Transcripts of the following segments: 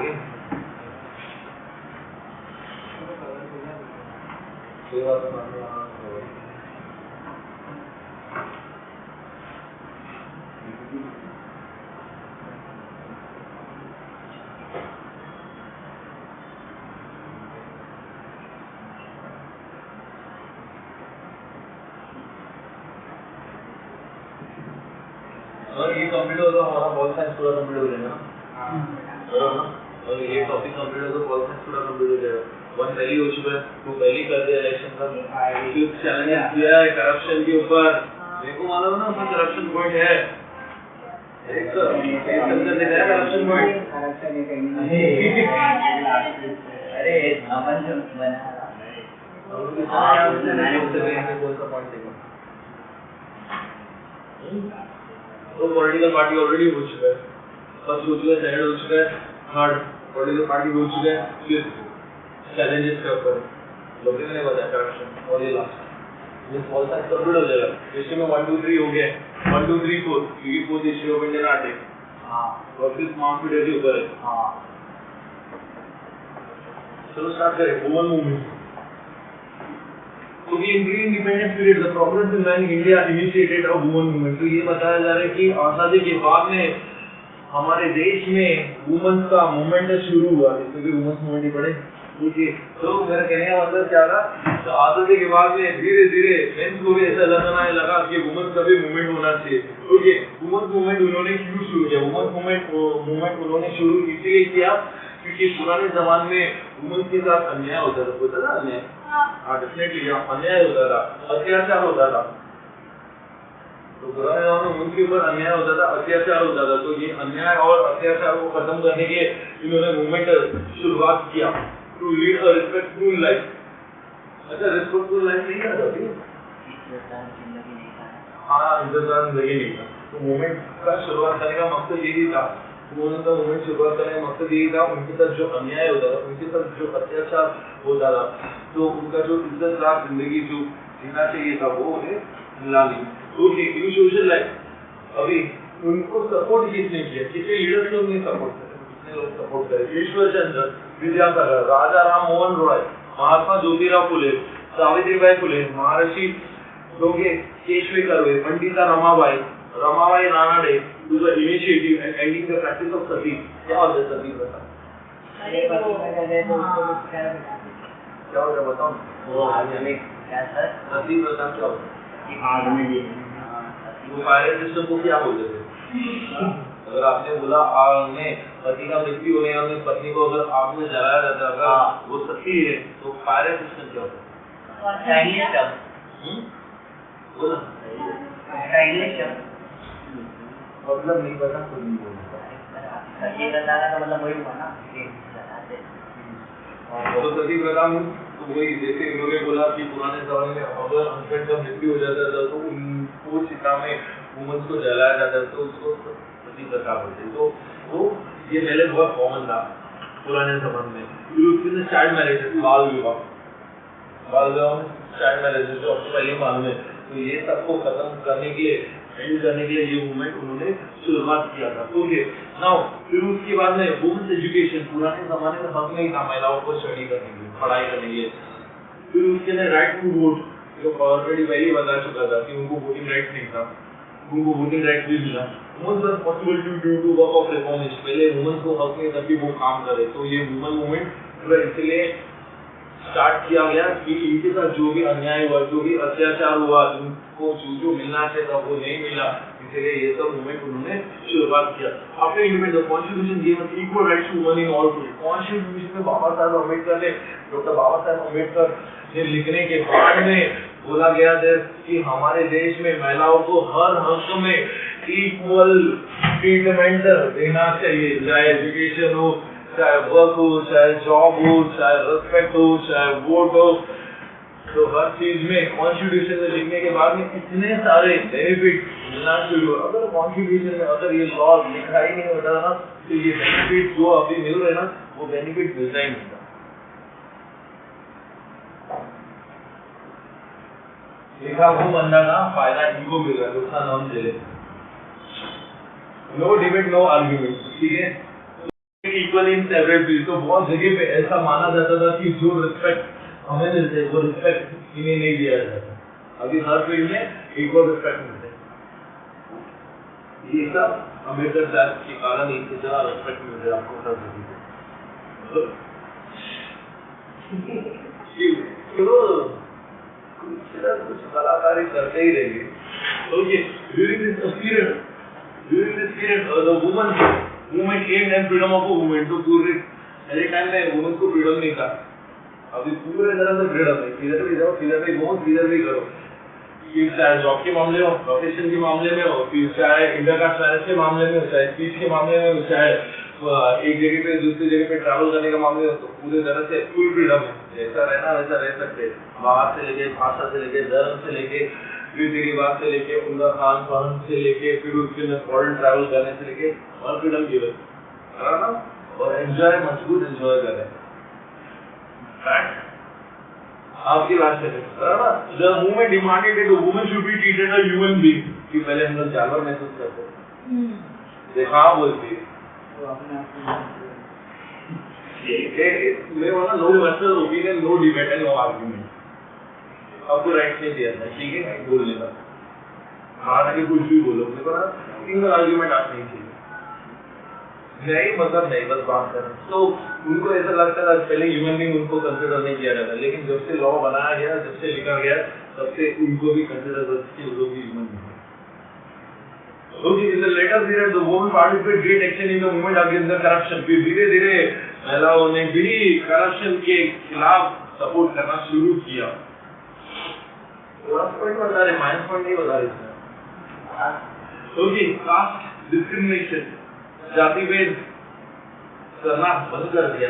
Okay कोई बात नहीं और ये कंप्लीट होगा हमारा बॉल साइज पूरा कंप्लीट हो जाएगा और ये टॉपिक कंप्लीट होगा बॉल साइज पूरा कंप्लीट हो जाएगा। वन पहली हो चुका है, तो पहली कर दिया इलेक्शन का, फिर चैलेंज किया है करप्शन के ऊपर। मेरे को मालूम है ना उसमें करप्शन पॉइंट है, एक संसद दिखाया करप्शन पॉइंट। अरे अपन जो बना तो पॉलिटिकल पार्टी ऑलरेडी हो चुका है, फर्स्ट हो चुका है, सेकंड हो चुका है, थर्ड पॉलिटिकल पार्टी हो चुका है, फिर चैलेंजेस के ऊपर लोगों ने बताया करप्शन और ये लास्ट ये फॉल साइज कंप्लीट हो जाएगा। हिस्ट्री में 1 2 3 हो गया, 1 2 3 4 क्योंकि fourth history of Indian art है। हां और फिर मार्क्स वीडियो के ऊपर है। हां चलो स्टार्ट करें। वुमेन मूवमेंट तो ये independence period the progress in man India initiated a women movement. तो ये बताया जा रहा है कि आजादी के बाद में हमारे देश में वुमेन्स का मूवमेंट शुरू हुआ, जिसको भी वुमेन्स मूवमेंट ही पढ़े। देखिए तो मेरा कहने का मतलब क्या था, तो आजादी के बाद में धीरे धीरे मेंस को भी ऐसा लगना लगा कि वुमेन्स का भी मूवमेंट होना चाहिए। ओके वुमेन्स मूवमेंट उन्होंने क्यों शुरू किया? वुमेन्स मूवमेंट उन्होंने शुरू इसलिए किया क्योंकि पुराने जमाने में वुमेन्स के साथ अन्याय होता था। अन्याय हाँ डेफिनेटली अन्याय होता था, अत्याचार होता था। तो पुराने जमाने में उनके ऊपर अन्याय होता था, अत्याचार होता था। तो ये अन्याय और अत्याचार को खत्म करने के इन्होंने मूवमेंट शुरुआत किया to lead a respectful life. अच्छा रिस्पेक्टफुल लाइफ नहीं है हाँ इंतजार जिंदगी नहीं था। तो मूवमेंट का शुरुआत करने का मकसद यही था, मूवमेंट शुरुआत करने का मकसद यही था उनके साथ जो अन्याय होता था, उनके साथ जो अत्याचार होता था, तो उनका जो इज्जतदार जिंदगी जो जीना चाहिए था वो उन्हें मिला नहीं। ओके इन सोशल लाइफ अभी उनको सपोर्ट किसने किया? किसी लीडर्स लोग ने सपोर्ट किया, कितने लोग सपोर्ट करे? ईश्वर चंद्र विद्यासागर, राजा राम मोहन रॉय, महात्मा ज्योतिराव फुले, सावित्रीबाई फुले, महर्षि Keshav Karve, Pandita Ramabai Ranade to the initiative and ending the practice of sati। क्या होता है सती प्रथा? क्या होता है बताओ? वो आधुनिक क्या सर? सती प्रथा क्या होता है? आधुनिक वो फायर सिस्टम को क्या बोलते थे? अगर आपने बोला आग में पति का मृत्यु होने और पत्नी को अगर आग में जलाया जाता है, अगर वो सती है तो फायर सिस्टम क्या होता है? बोला मतलब नहीं पता कुछ नहीं बोल सकता। ये बताना का मतलब वही हुआ ना तो सती प्रथा में तो वही जैसे इन्होंने बोला कि पुराने जमाने में अगर हस्बैंड का मृत्यु हो जाता था तो उनको चिता में वुमेन्स को जलाया जाता था, तो उसको सती प्रथा बोलते। तो ये पहले बहुत कॉमन था पुराने जमाने में। फिर उसके बाद चाइल्ड मैरिज, बाल विवाह में चाइल्ड मैरिज जो आपको पहले मालूम है। तो ये सबको खत्म करने के लिए एंड करने के लिए ये मूवमेंट उन्होंने शुरुआत किया था। ओके नाउ फिर उसके बाद में वुमेन्स एजुकेशन, पुराने जमाने में हक नहीं था महिलाओं को स्टडी करने के लिए, पढ़ाई करने के लिए। फिर उसके लिए राइट टू वोट, जो ऑलरेडी पहले बता चुका था कि उनको वोटिंग राइट नहीं था, उनको वोटिंग राइट भी मिला। Women's are possible to do work of reformist, पहले वुमेन्स को हक नहीं था कि वो काम करे। तो ये वुमेन मूवमेंट पूरा इसलिए स्टार्ट किया गया कि इनके साथ जो भी अन्याय हुआ, जो भी अत्याचार हुआ, इनको जो मिलना चाहिए था वो नहीं मिला, इसलिए ये सब मूवमेंट उन्होंने शुरुआत किया। After independence constitution give us equal rights to women in all field. Constitution में बाबा साहब अम्बेडकर ने लिखने के बाद में बोला गया था कि हमारे देश में महिलाओं को हर हक में इक्वल ट्रीटमेंट देना चाहिए, चाहे एजुकेशन हो, चाहे वर्क हो, चाहे जॉब हो, चाहे रेस्पेक्ट हो, चाहे वोट हो। तो हर चीज में कॉन्स्टिट्यूशन में लिखने के बाद में इतने सारे बेनिफिट मिलना शुरू हुआ। अगर कॉन्स्टिट्यूशन में अगर ये लॉ लिखा ही नहीं होता ना तो ये बेनिफिट जो अभी मिल रहे ना वो बेनिफिट मिलता ही नहीं था। लिखा वो बंदा का फायदा इनको मिल रहा है, नुकसान हम झेले। नो डिबेट नो आर्ग्यूमेंट, ठीक है। Equal in several field. तो बहुत जगह पे ऐसा माना जाता था कि जो रिस्पेक्ट हमें मिलते वो रिस्पेक्ट इन्हें नहीं दिया जाता। अभी हर फील्ड में इक्वल रिस्पेक्ट मिलते हैं। ये सब अम्बेडकर साहब के कारण इतना रिस्पेक्ट मिल रहा है आपको हर जगह पे। कुछ कलाकारी करते ही रहेंगे। Okay, during this period, the woman movement aimed at freedom of a woman. तो पूरे पहले टाइम में वुमेन को फ्रीडम नहीं था, अभी पूरे तरह से फ्रीडम है। किधर भी जाओ, किधर भी घूमो, किधर भी करो। फिर चाहे जॉब के मामले हो, प्रोफेशन के मामले में हो, फिर चाहे इंटरकास्ट मैरिज के मामले में हो, चाहे स्पीच के मामले में हो, चाहे एक जगह पे दूसरी जगह पे ट्रैवल करने का मामले हो, तो पूरे तरह से फुल फ्रीडम है। जैसा रहना वैसा रह सकते हैं। बाहर से लेके, भाषा से लेके, धर्म से लेके, रीति रिवाज से लेके, उनका खान पान से लेके, फिर उसके अंदर फॉरेन ट्रैवल करने से लेके और फ्रीडम गिवन है ना, और एंजॉय मजबूत एंजॉय कर रहे हैं। आपकी बात है ना, the movement demanded that the woman should be treated a human being. कि पहले हम लोग जानवर महसूस करते हैं, देखा बोलती है मेरे वाला no personal opinion, no debate and no argument. आपको राइट नहीं दिया था, ठीक है, बोलने का। हालांकि कुछ भी बोलो, देखो ना, सिंगल आर्गुमेंट आप नहीं चाहिए, नहीं मतलब नहीं, बस बात करें। तो उनको ऐसा लगता था पहले ह्यूमन बीइंग उनको कंसिडर नहीं किया जाता, लेकिन जब से लॉ बनाया गया, जब से लिखा गया, तब से उनको भी कंसिडर करते कि वो लोग भी human being. Okay, in the later period, the women participated great action in the movement against the corruption. फिर धीरे धीरे महिलाओं ने भी करप्शन के खिलाफ सपोर्ट करना शुरू किया। पॉइंट बता रहे, माइनस पॉइंट नहीं बता रहे इसमें। Okay, कास्ट डिस्क्रिमिनेशन, जाति भेद करना बंद कर दिया।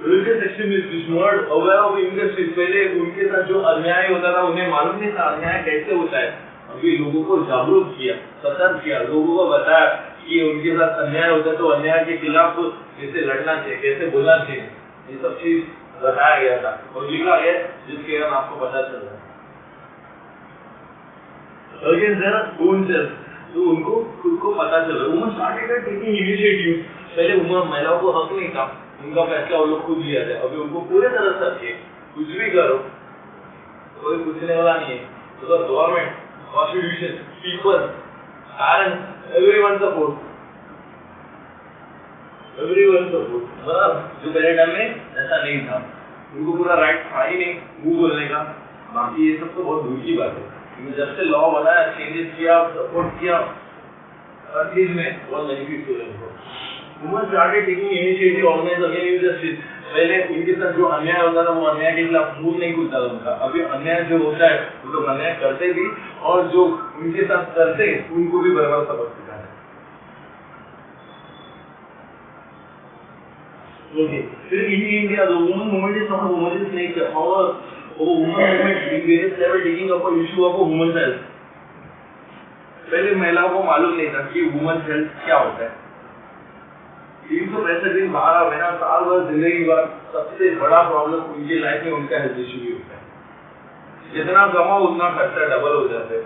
Religious extremists which were aware of injustice, पहले उनके साथ जो अन्याय होता था उन्हें मालूम नहीं था अन्याय कैसे होता है। अभी लोगों को जागरूक किया, सतर्क किया, लोगों को बताया कि उनके साथ अन्याय होता है तो अन्याय के खिलाफ कैसे लड़ना चाहिए, कैसे बोलना चाहिए। ये सब चीज बताया गया था और लिखा गया, जिसके कारण आपको पता चल रहा है। तो उनको खुद को पता चल रहा है। Women started taking initiative. पहले महिलाओं को हक नहीं था, उनका फैसला वो लोग खुद लिया था। अभी उनको पूरे तरह से हक है, कुछ भी करो, कोई पूछने वाला नहीं है। तो government, constitution, people, parents, everyone support. मतलब जो पहले टाइम में ऐसा नहीं था, उनको पूरा राइट था ही नहीं मुंह बोलने का। बाकी ये सब तो बहुत दूर की बात है। जब से लॉ बनाया, चेंजेस किया, सपोर्ट किया, हर चीज में बहुत बेनिफिट हुए उनको। Women started taking initiative organize against injustice. पहले उनके साथ जो अन्याय होता था वो अन्याय के खिलाफ मुंह नहीं खुलता था उनका। अभी अन्याय जो होता है वो लोग अन्याय करते भी, और जो उनके साथ करते उनको भी बराबर सबक सिखाते। फिर India the women movement is not a woman's nature. However, women movement in various level taking up a issue of a woman's health. पहले महिलाओं को मालूम नहीं था कि वुमेन्स हेल्थ क्या होता है। 365 दिन 12 महीना साल भर जिंदगी भर सबसे बड़ा प्रॉब्लम उनकी लाइफ में उनका हेल्थ इश्यू ही होता है। जितना कमाओ उतना खर्चा डबल हो जाता है।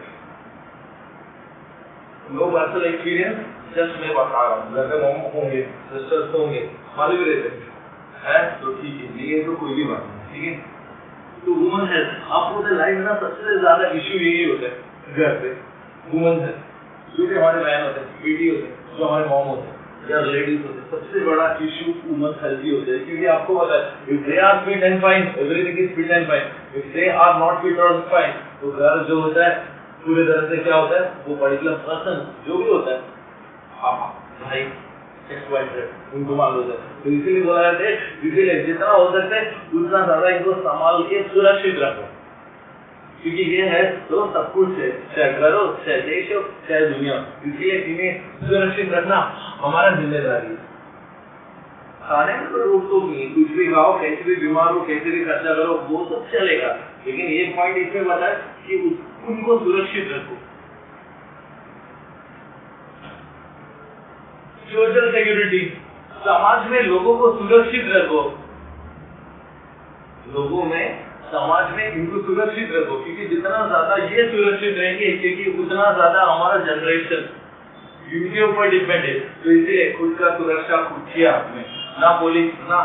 नो पर्सनल एक्सपीरियंस, जस्ट मैं बता रहा हूँ। घर में मॉम होंगे, सिस्टर्स होंगे, मालूम रहते हैं, तो ठीक है, ये तो कोई भी बात नहीं, ठीक है। तो वुमेन हेल्थ, आपको लाइफ में ना सबसे ज्यादा इश्यू यही होता है घर पे, वुमेन हेल्थ। जो भी हमारे बहन होते हैं, बेटी होते हैं, जो हमारे मॉम होते हैं या लेडीज होते हैं, सबसे बड़ा इश्यू वुमेन हेल्थ ही होता है। क्योंकि आपको पता है, if they are fit and fine, everything is fit and fine. If they are not fit और फाइन, तो घर जो होता है पूरे तरह से क्या होता है, वो पर्टिकुलर पर्सन जो भी होता है, भाई उनको मालूम होता है। तो इसीलिए बोला जाता है, इसीलिए जितना हो सकता है उतना ज्यादा इनको संभाल के सुरक्षित रखो, क्योंकि ये है तो सब कुछ है, चाहे घर हो, चाहे देश हो, चाहे दुनिया। इसलिए इन्हें सुरक्षित रखना हमारा जिम्मेदारी है। खाने में तो रोक टोक नहीं, कुछ भी खाओ, कैसे भी बीमार हो, कैसे भी खर्चा करो, वो सब चलेगा, लेकिन ये पॉइंट इसमें बताया कि उनको सुरक्षित रखो। सोशल सिक्योरिटी, समाज में लोगों को सुरक्षित रखो, लोगों में समाज में इनको सुरक्षित रखो, क्योंकि जितना ज्यादा ये सुरक्षित रहेंगे, क्योंकि उतना ज्यादा हमारा जनरेशन इनके ऊपर डिपेंड है। तो इसलिए खुद का सुरक्षा खुद के हाथ में, ना पुलिस ना